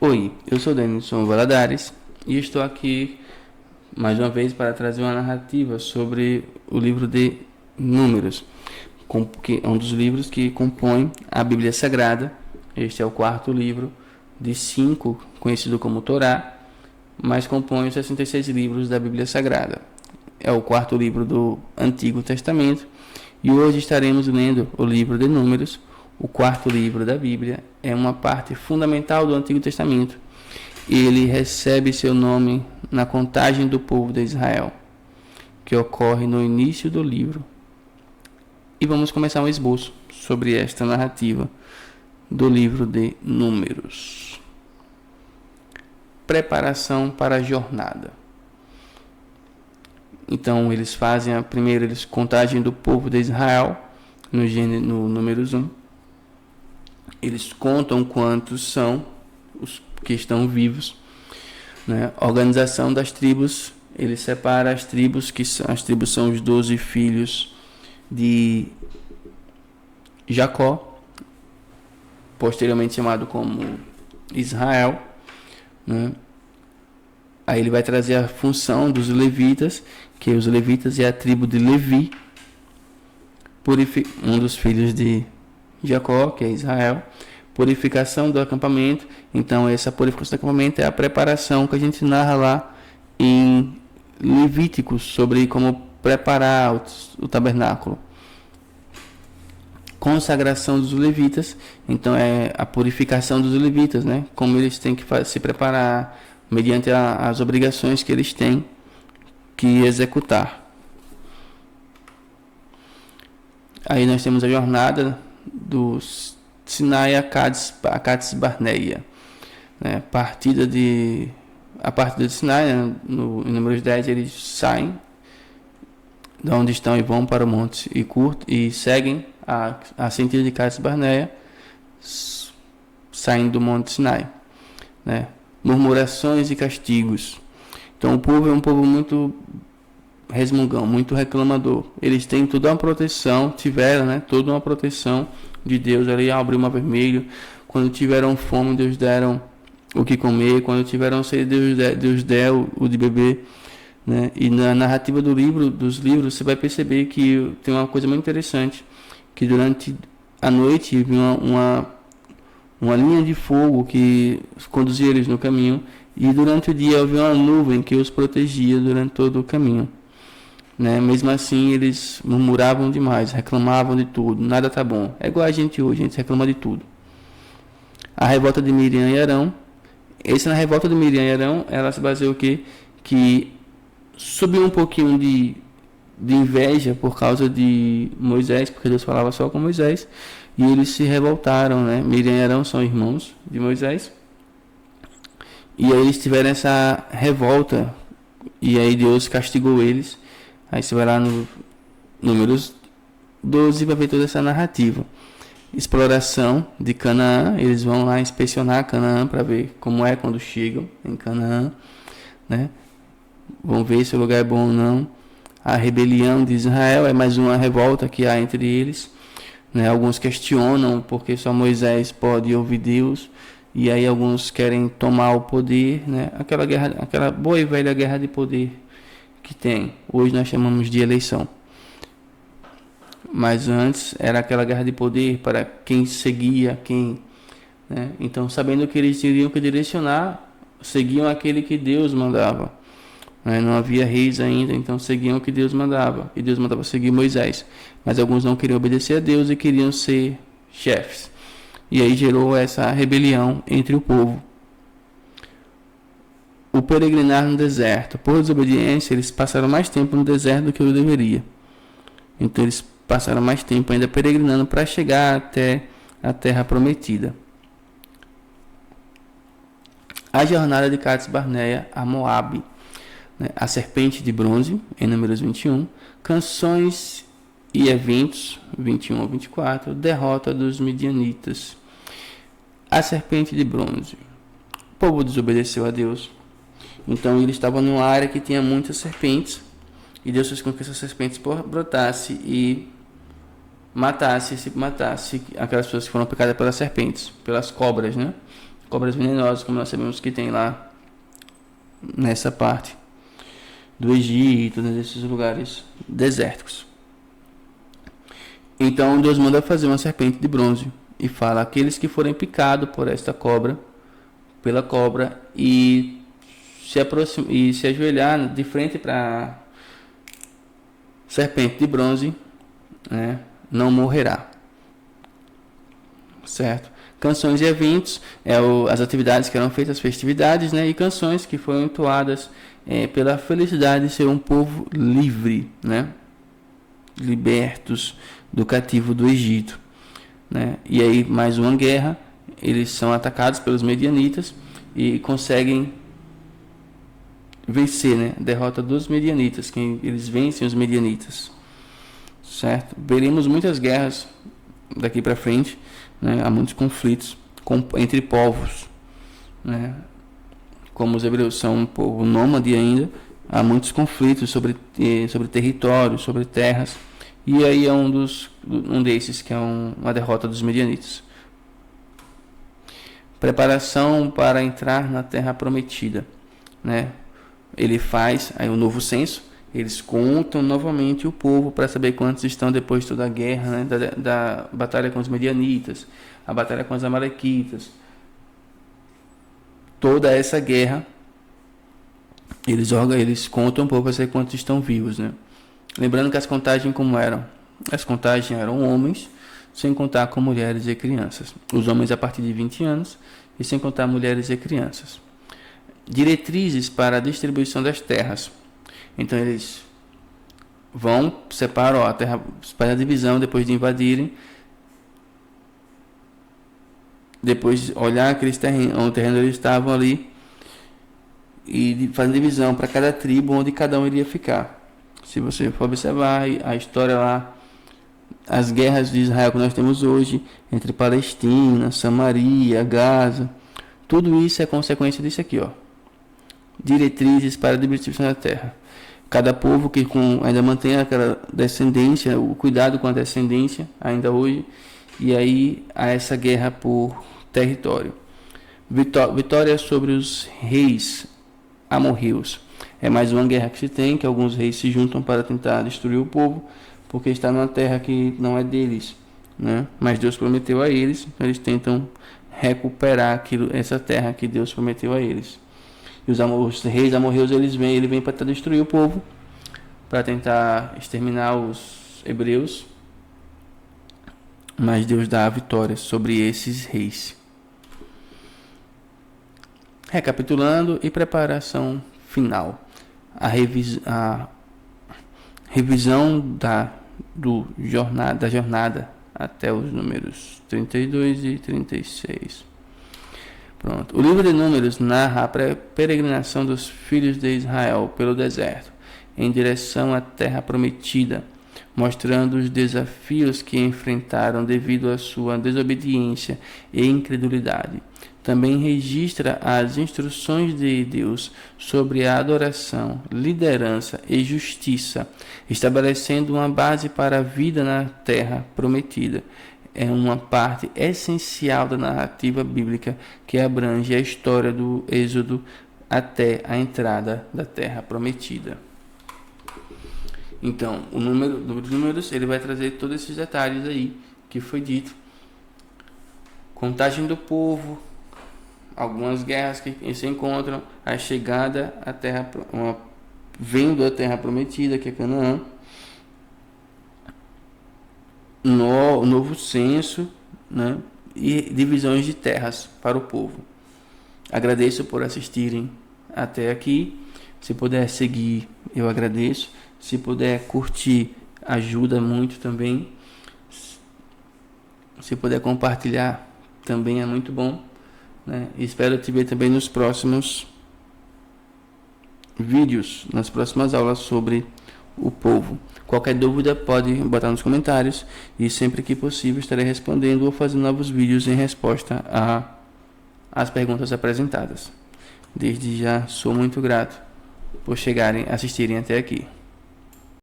Oi, eu sou Denilson Valadares e estou aqui mais uma vez para trazer uma narrativa sobre o livro de Números, que é um dos livros que compõem a Bíblia Sagrada. Este é o quarto livro de 5, conhecido como Torá, mas compõe os 66 livros da Bíblia Sagrada. É o quarto livro do Antigo Testamento e hoje estaremos lendo o livro de Números. O quarto livro da Bíblia é uma parte fundamental do Antigo Testamento. Ele recebe seu nome na contagem do povo de Israel, que ocorre no início do livro. E vamos começar um esboço sobre esta narrativa do livro de Números. Preparação para a jornada. Então eles fazem a primeira contagem do povo de Israel no Números 1. Eles contam quantos são os que estão vivos, né? Organização das tribos, ele separa as tribos, as tribos são os 12 filhos de Jacó, posteriormente chamado como Israel, né? Aí ele vai trazer a função dos levitas, que os levitas é a tribo de Levi, um dos filhos de Jacó, que é Israel. Purificação do acampamento. Então essa purificação do acampamento é a preparação que a gente narra lá em Levíticos, sobre como preparar o tabernáculo. Consagração dos levitas. Então é a purificação dos levitas, né? Como eles têm que se preparar mediante as obrigações que eles têm que executar. Aí nós temos a jornada dos Sinai a Cades Barneia, né? A partir de Sinai, né? Em Números 10, eles saem de onde estão e vão para o monte e seguem a sentido de Cades Barneia, saindo do monte Sinai, né? Murmurações e castigos. Então o povo é um povo muito resmungão, muito reclamador. Eles têm toda uma proteção, tiveram, né, toda uma proteção de Deus ali, abriu o mar vermelho. Quando tiveram fome, Deus deram o que comer. Quando tiveram sede, Deus deu o de beber, né? E na narrativa dos livros, você vai perceber que tem uma coisa muito interessante, que durante a noite havia uma linha de fogo que conduzia eles no caminho, e durante o dia havia uma nuvem que os protegia durante todo o caminho, né? Mesmo assim eles murmuravam demais, reclamavam de tudo, nada tá bom. É igual a gente hoje, a gente reclama de tudo. A revolta de Miriam e Arão. Na revolta de Miriam e Arão, ela se baseou o quê? Que subiu um pouquinho de inveja por causa de Moisés, porque Deus falava só com Moisés, e eles se revoltaram, né? Miriam e Arão são irmãos de Moisés, e aí eles tiveram essa revolta, e aí Deus castigou eles. Aí você vai lá no Números 12 e vai ver toda essa narrativa. Exploração de Canaã. Eles vão lá inspecionar Canaã para ver como é quando chegam em Canaã, né? Vão ver se o lugar é bom ou não. A rebelião de Israel é mais uma revolta que há entre eles, né? Alguns questionam porque só Moisés pode ouvir Deus, e aí alguns querem tomar o poder, né? Aquela boa e velha guerra de poder que tem. Hoje nós chamamos de eleição. Mas antes era aquela guerra de poder para quem seguia quem, né? Então, sabendo que eles teriam que direcionar, seguiam aquele que Deus mandava, né? Não havia reis ainda, então seguiam o que Deus mandava. E Deus mandava seguir Moisés. Mas alguns não queriam obedecer a Deus e queriam ser chefes. E aí gerou essa rebelião entre o povo. O peregrinar no deserto. Por desobediência, eles passaram mais tempo no deserto do que eu deveria. Então eles passaram mais tempo ainda peregrinando para chegar até a terra prometida. A jornada de Cades Barneia a Moabe, né? A serpente de bronze, em Números 21. Canções e eventos, 21 a 24. Derrota dos midianitas. A serpente de bronze. O povo desobedeceu a Deus. Então eles estavam numa área que tinha muitas serpentes, e Deus fez com que essas serpentes brotassem e matasse aquelas pessoas que foram picadas pelas serpentes, pelas cobras, né? cobras venenosas, como nós sabemos que tem lá nessa parte do Egito, nesses lugares desérticos. Então Deus manda fazer uma serpente de bronze e fala: aqueles que forem picados por esta cobra, pela cobra, e se ajoelhar de frente para a serpente de bronze, né, não morrerá. Certo? Canções e eventos, as atividades que eram feitas, as festividades, né, e canções que foram entoadas pela felicidade de ser um povo livre, né, libertos do cativo do Egito, né. E aí mais uma guerra, eles são atacados pelos medianitas e conseguem vencer, né, a derrota dos medianitas, que eles vencem os medianitas, certo? Veremos muitas guerras daqui para frente, né? Há muitos conflitos entre povos, né? Como os hebreus são um povo nômade ainda, há muitos conflitos sobre territórios, sobre terras, e aí é um desses que é uma derrota dos medianitas. Preparação para entrar na terra prometida, né? Ele faz aí um novo censo, eles contam novamente o povo para saber quantos estão depois de toda a guerra, né? da batalha com os medianitas, a batalha com os amalequitas, toda essa guerra, eles contam um pouco para saber quantos estão vivos, né? Lembrando que as contagens como eram? As contagens eram homens, sem contar com mulheres e crianças. Os homens a partir de 20 anos e sem contar mulheres e crianças. Diretrizes para a distribuição das terras. Então eles separam a terra, fazem a divisão depois de invadirem, depois de olhar aqueles terrenos, o terreno eles estavam ali, e fazem divisão para cada tribo onde cada um iria ficar. Se você for observar a história lá, as guerras de Israel que nós temos hoje, entre Palestina, Samaria, Gaza, tudo isso é consequência disso aqui, ó. Diretrizes para a distribuição da terra. Cada povo que ainda mantém aquela descendência, o cuidado com a descendência, ainda hoje, e aí há essa guerra por território. Vitória sobre os reis amorreus. É mais uma guerra que se tem, que alguns reis se juntam para tentar destruir o povo, porque está numa terra que não é deles, né? Mas Deus prometeu a eles, então eles tentam recuperar essa terra que Deus prometeu a eles. E os reis amorreus, ele vem para tentar destruir o povo, para tentar exterminar os hebreus, mas Deus dá a vitória sobre esses reis. Recapitulando e preparação final. A revisão da jornada até os números 32 e 36. Pronto. O livro de Números narra a peregrinação dos filhos de Israel pelo deserto, em direção à terra prometida, mostrando os desafios que enfrentaram devido à sua desobediência e incredulidade. Também registra as instruções de Deus sobre a adoração, liderança e justiça, estabelecendo uma base para a vida na terra prometida. É uma parte essencial da narrativa bíblica que abrange a história do Êxodo até a entrada da terra prometida. Então, o número dos números, ele vai trazer todos esses detalhes aí que foi dito. Contagem do povo, algumas guerras que se encontram, a chegada à terra, vendo a terra prometida, que é Canaã, novo censo, né, e divisões de terras para o povo. Agradeço por assistirem até aqui. Se puder seguir, eu agradeço. Se puder curtir, ajuda muito também. Se puder compartilhar, também é muito bom, né? Espero te ver também nos próximos vídeos, nas próximas aulas sobre o povo. Qualquer dúvida pode botar nos comentários e sempre que possível estarei respondendo ou fazendo novos vídeos em resposta às perguntas apresentadas. Desde já sou muito grato por assistirem até aqui.